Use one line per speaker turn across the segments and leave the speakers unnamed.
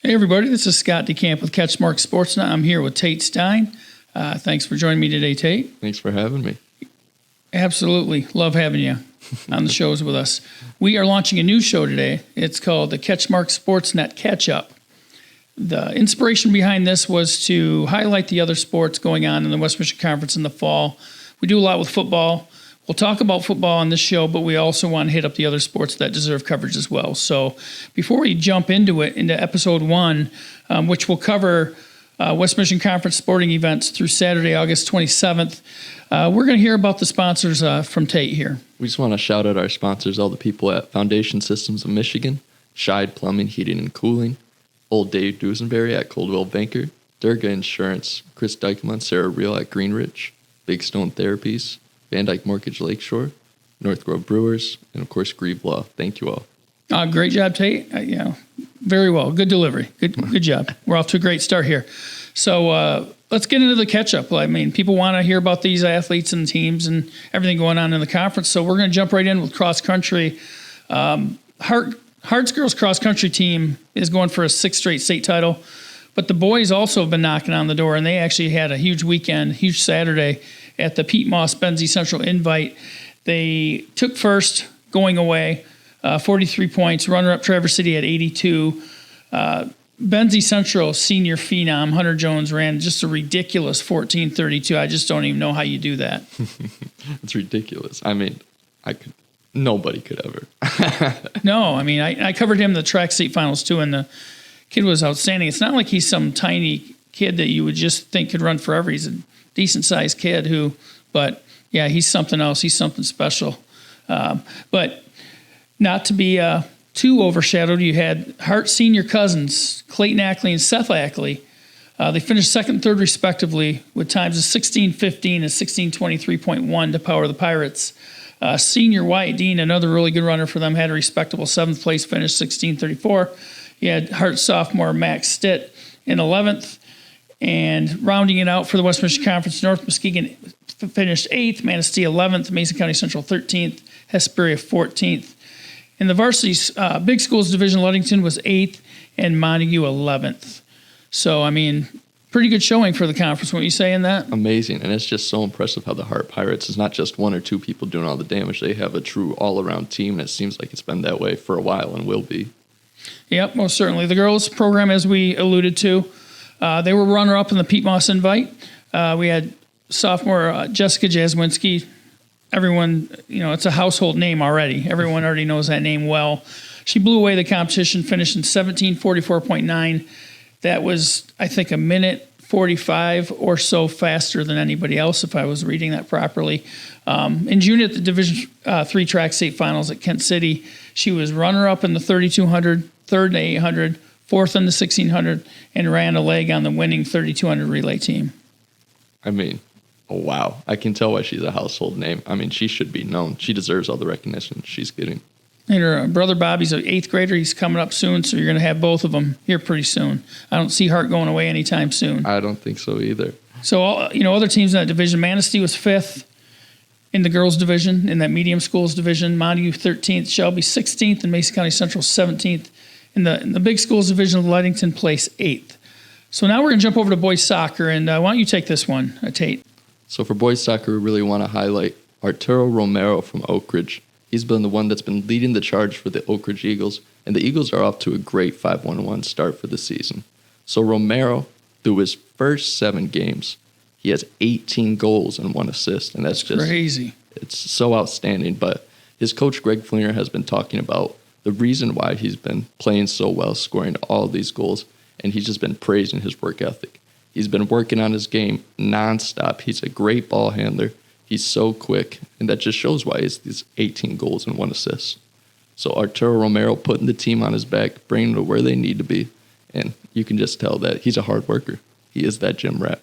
Hey, everybody, this is Scott DeCamp with CatchMark SportsNet. I'm here with Tate Stine. Thanks for joining me today, Tate.
Thanks for having me.
Absolutely. Love having you on the shows with us. We are launching a new show today. It's called the CatchMark SportsNet Catch-Up. The inspiration behind this was to highlight the other sports going on in the West Michigan Conference in the fall. We do a lot with football. We'll talk about football on this show, but we also want to hit up the other sports that deserve coverage as well. So before we jump into episode 1, which will cover West Michigan Conference sporting events through Saturday, August 27th, we're going to hear about the sponsors from Tate here.
We just want to shout out our sponsors, all the people at Foundation Systems of Michigan, Scheid Plumbing, Heating, and Cooling, Old Dave Dusenberry at Coldwell Banker, Durga Insurance, Chris Dykman, Sarah Reel at Greenridge, Big Stone Therapies, Van Dyke Mortgage Lakeshore, North Grove Brewers, and of course Grieve Law. Thank you all.
Great job, Tate. Very well. Good delivery. Good job. We're off to a great start here. So let's get into the catch-up. I mean, people want to hear about these athletes and teams and everything going on in the conference. So we're going to jump right in with cross country. Hart's girls cross country team is going for a 6th straight state title, but the boys also have been knocking on the door, and they actually had a huge weekend, huge Saturday at the Pete Moss Benzie Central Invite. They took first going away, 43 points. Runner-up Traverse City at 82. Benzie Central senior phenom Hunter Jones ran just a ridiculous 14:32. I just don't even know how you do that.
It's ridiculous. I mean, nobody could ever.
No, I mean, I covered him in the track state finals too, and the kid was outstanding. It's not like he's some tiny kid that you would just think could run forever. He's a decent-sized kid but yeah, he's something else. He's something special. But not to be too overshadowed, you had Hart senior cousins, Clayton Ackley and Seth Ackley. They finished second and third respectively with times of 16:15 and 16:23.1 to power the Pirates. Senior Wyatt Dean, another really good runner for them, had a respectable 7th place finish, 16:34. You had Hart sophomore Max Stitt in 11th. And rounding it out for the West Michigan Conference, North Muskegon finished 8th, Manistee 11th, Mason County Central 13th, Hesperia 14th. In the varsity big schools division, Ludington was 8th and Montague 11th. So, I mean, pretty good showing for the conference. What are you saying that?
Amazing. And it's just so impressive how the Hart Pirates is not just one or two people doing all the damage. They have a true all-around team, and it seems like it's been that way for a while and will be.
Yep, most certainly. The girls program, as we alluded to, they were runner-up in the Pete Moss Invite. We had sophomore Jessica Jaswinski. Everyone, it's a household name already. Everyone already knows that name well. She blew away the competition, finished in 17:44.9. That was, I think, a minute 45 or so faster than anybody else, if I was reading that properly. In June at the Division III track state finals at Kent City, she was runner-up in the 3200, third in the 800, 4th in the 1600, and ran a leg on the winning 3200 relay team.
I mean, oh, wow. I can tell why she's a household name. I mean, she should be known. She deserves all the recognition she's getting.
And her brother Bobby's an 8th grader. He's coming up soon, so you're going to have both of them here pretty soon. I don't see Hart going away anytime soon.
I don't think so either.
So, other teams in that division, Manistee was 5th in the girls division, in that medium schools division. Montague 13th, Shelby 16th, and Mason County Central 17th. In the big schools division, Ludington placed 8th. So now we're going to jump over to boys soccer, and why don't you take this one, Tate?
So for boys soccer, we really want to highlight Arturo Romero from Oak Ridge. He's been the one that's been leading the charge for the Oak Ridge Eagles, and the Eagles are off to a great 5-1-1 start for the season. So Romero, through his first 7 games, he has 18 goals and 1 assist, and that's just
crazy.
It's so outstanding. But his coach, Greg Flinger, has been talking about the reason why he's been playing so well, scoring all these goals, and he's just been praising his work ethic. He's been working on his game nonstop. He's a great ball handler. He's so quick, and that just shows why he's these 18 goals and 1 assist. So Arturo Romero putting the team on his back, bringing them to where they need to be, and you can just tell that he's a hard worker. He is that gym rat.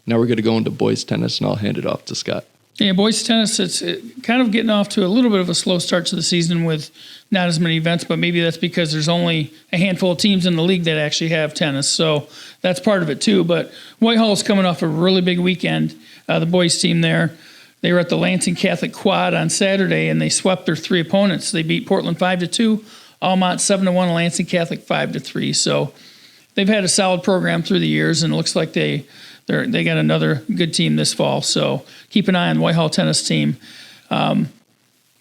Now we're going to go into boys tennis, and I'll hand it off to Scott.
Yeah, boys tennis, it's kind of getting off to a little bit of a slow start to the season with not as many events, but maybe that's because there's only a handful of teams in the league that actually have tennis. So that's part of it too. But Whitehall is coming off a really big weekend. The boys team there, they were at the Lansing Catholic Quad on Saturday, and they swept their 3 opponents. They beat Portland 5-2, Almont 7-1, Lansing Catholic 5-3. So they've had a solid program through the years, and it looks like they got another good team this fall. So keep an eye on the Whitehall tennis team.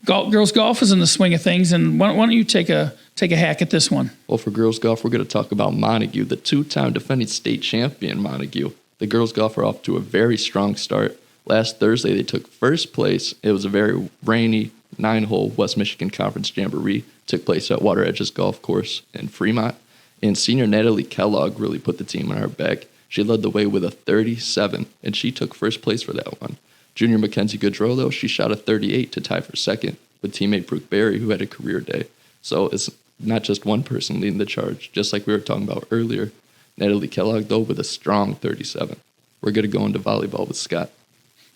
Girls golf is in the swing of things, and why don't you take a hack at this one?
Well, for girls golf, we're going to talk about Montague, the 2-time defending state champion Montague. The girls golf are off to a very strong start. Last Thursday, they took first place. It was a very rainy 9-hole West Michigan Conference Jamboree. Took place at Water Edges Golf Course in Fremont. And senior Natalie Kellogg really put the team on her back. She led the way with a 37, and she took first place for that one. Junior Mackenzie Goodrow, though, she shot a 38 to tie for second with teammate Brooke Berry, who had a career day. So it's not just one person leading the charge, just like we were talking about earlier. Natalie Kellogg, though, with a strong 37. We're going to go into volleyball with Scott.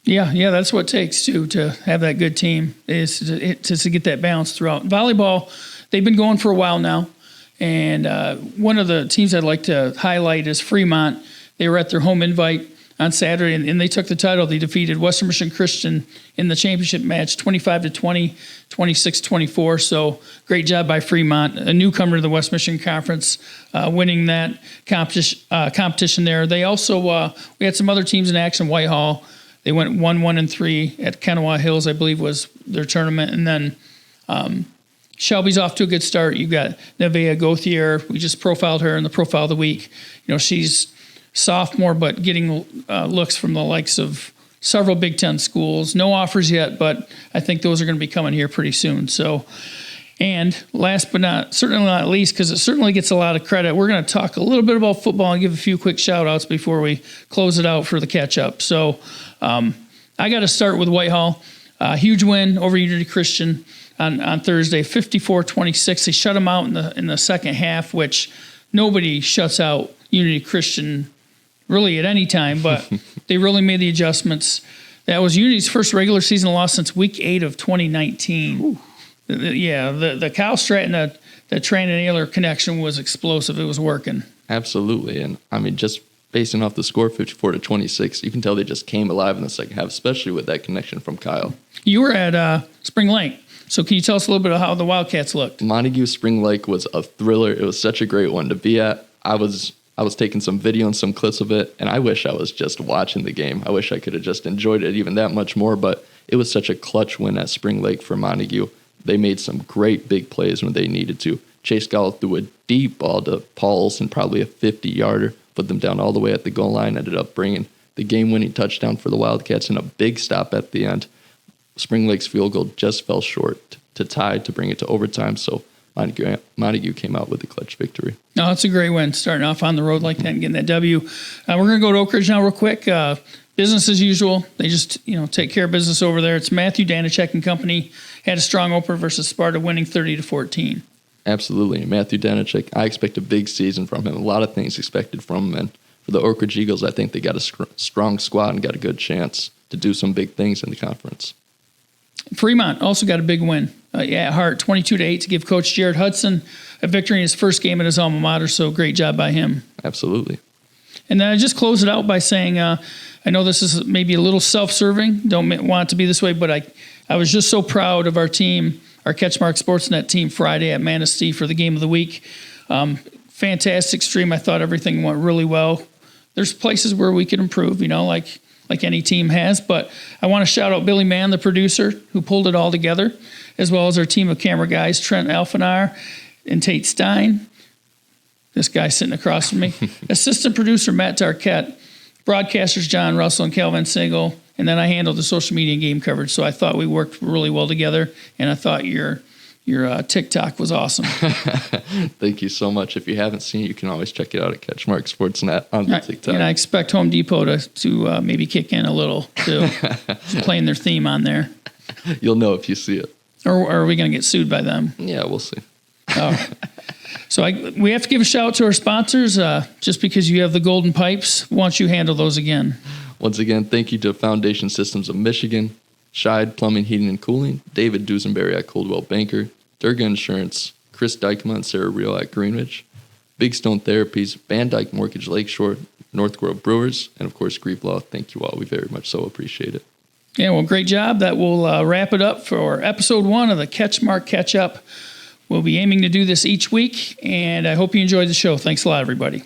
Yeah, that's what it takes, too, to have that good team, is to get that balance throughout. Volleyball, they've been going for a while now, and one of the teams I'd like to highlight is Fremont. They were at their home invite on Saturday, and they took the title. They defeated Western Michigan Christian in the championship match, 25-20, 26-24. So great job by Fremont, a newcomer to the West Michigan Conference, winning that competition there. They also we had some other teams in action. Whitehall, they went 1-1-3 at Kanawha Hills, I believe was their tournament, and then Shelby's off to a good start. You've got Nevaeh Gauthier. We just profiled her in the profile of the week. She's sophomore, but getting looks from the likes of several Big Ten schools. No offers yet, but I think those are going to be coming here pretty soon. So, and last but certainly not least, because it certainly gets a lot of credit, we're going to talk a little bit about football and give a few quick shout-outs before we close it out for the catch-up. So I got to start with Whitehall. Huge win over Unity Christian on Thursday, 54-26. They shut them out in the second half, which nobody shuts out Unity Christian really at any time, but they really made the adjustments. That was Unity's first regular season loss since week 8 of 2019. Ooh. The Kyle Stratton, the Tran and Naylor connection was explosive. It was working. Absolutely.
And I mean, just basing off the score, 54-26, you can tell they just came alive in the second half, especially with that connection from Kyle.
You were at Spring Lake. So can you tell us a little bit of how the Wildcats looked?
Montague Spring Lake was a thriller. It was such a great one to be at. I was taking some video and some clips of it, and I wish I was just watching the game. I wish I could have just enjoyed it even that much more, but it was such a clutch win at Spring Lake for Montague. They made some great big plays when they needed to. Chase Gall threw a deep ball to Paul Olson, probably a 50-yarder, put them down all the way at the goal line, ended up bringing the game-winning touchdown for the Wildcats and a big stop at the end. Spring Lake's field goal just fell short to tie to bring it to overtime, so Montague came out with a clutch victory.
No, it's a great win, starting off on the road like that and getting that W. We're going to go to Oak Ridge now real quick. Business as usual. They just take care of business over there. It's Matthew Danachek and company. Had a strong opener versus Sparta, winning 30-14.
Absolutely. Matthew Danachek, I expect a big season from him. A lot of things expected from him. And for the Oak Ridge Eagles, I think they got a strong squad and got a good chance to do some big things in the conference.
Fremont also got a big win at Hart, 22-8 to give Coach Jared Hudson a victory in his first game at his alma mater, so great job by him.
Absolutely.
And then I just close it out by saying, I know this is maybe a little self-serving, don't want it to be this way, but I was just so proud of our team, our CatchMark SportsNet team Friday at Manistee for the game of the week. Fantastic stream. I thought everything went really well. There's places where we could improve, like any team has, but I want to shout out Billy Mann, the producer, who pulled it all together, as well as our team of camera guys, Trent Alphanar and Tate Stine. This guy sitting across from me. Assistant producer, Matt Tarquette. Broadcasters, John Russell and Calvin Single. And then I handled the social media and game coverage, so I thought we worked really well together, and I thought your TikTok was awesome.
Thank you so much. If you haven't seen it, you can always check it out at CatchMark SportsNet on the TikTok.
And I expect Home Depot to maybe kick in a little, too. Just playing their theme on there.
You'll know if you see it.
Or are we going to get sued by them?
Yeah, we'll see.
All right. So we have to give a shout out to our sponsors. Just because you have the golden pipes, why don't you handle those again?
Once again, thank you to Foundation Systems of Michigan, Scheid Plumbing, Heating, and Cooling, David Duesenberry at Coldwell Banker, Durga Insurance, Chris Dykema and Sarah Reel at Greenwich, Big Stone Therapies, Van Dyke Mortgage Lakeshore, North Grove Brewers, and of course, Grieve Law. Thank you all. We very much so appreciate it.
Yeah, well, great job. That will wrap it up for episode 1 of the CatchMark Catch Up. We'll be aiming to do this each week, and I hope you enjoyed the show. Thanks a lot, everybody.